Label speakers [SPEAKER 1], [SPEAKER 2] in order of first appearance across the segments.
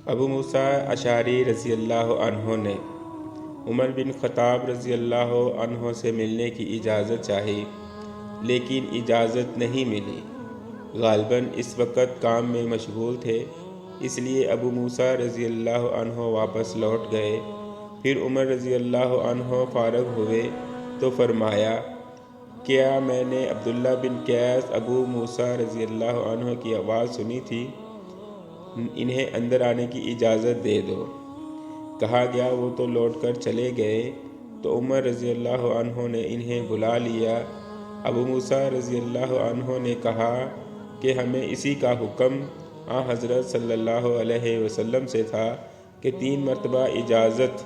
[SPEAKER 1] ابو موسیٰ اشعری رضی اللہ عنہ نے عمر بن خطاب رضی اللہ عنہ سے ملنے کی اجازت چاہی، لیکن اجازت نہیں ملی۔ غالباً اس وقت کام میں مشغول تھے، اس لیے ابو موسیٰ رضی اللہ عنہ واپس لوٹ گئے۔ پھر عمر رضی اللہ عنہ فارغ ہوئے تو فرمایا، کیا میں نے عبداللہ بن قیس ابو موسیٰ رضی اللہ عنہ کی آواز سنی تھی؟ انہیں اندر آنے کی اجازت دے دو۔ کہا گیا وہ تو لوٹ کر چلے گئے، تو عمر رضی اللہ عنہ نے انہیں بلا لیا۔ ابو موسیٰ رضی اللہ عنہ نے کہا کہ ہمیں اسی کا حکم حضرت صلی اللہ علیہ وسلم سے تھا کہ 3 مرتبہ اجازت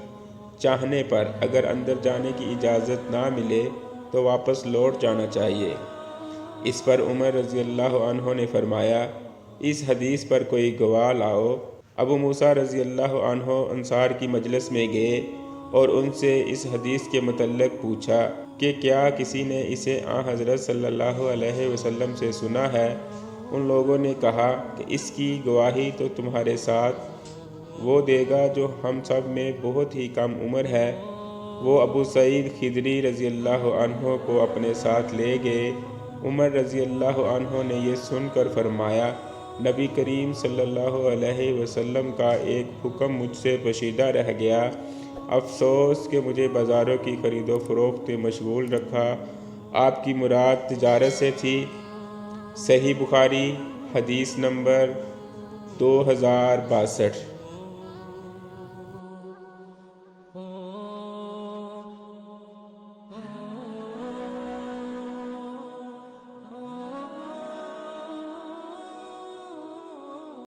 [SPEAKER 1] چاہنے پر اگر اندر جانے کی اجازت نہ ملے تو واپس لوٹ جانا چاہیے۔ اس پر عمر رضی اللہ عنہ نے فرمایا، اس حدیث پر کوئی گواہ لاؤ۔ ابو موسیٰ رضی اللہ عنہ انصار کی مجلس میں گئے اور ان سے اس حدیث کے متعلق پوچھا کہ کیا کسی نے اسے حضرت صلی اللہ علیہ وسلم سے سنا ہے؟ ان لوگوں نے کہا کہ اس کی گواہی تو تمہارے ساتھ وہ دے گا جو ہم سب میں بہت ہی کم عمر ہے۔ وہ ابو سعید خدری رضی اللہ عنہ کو اپنے ساتھ لے گئے۔ عمر رضی اللہ عنہ نے یہ سن کر فرمایا، نبی کریم صلی اللہ علیہ وسلم کا ایک حکم مجھ سے پوشیدہ رہ گیا، افسوس کہ مجھے بازاروں کی خرید و فروخت میں مشغول رکھا۔ آپ کی مراد تجارت سے تھی۔ صحیح بخاری حدیث نمبر 2062۔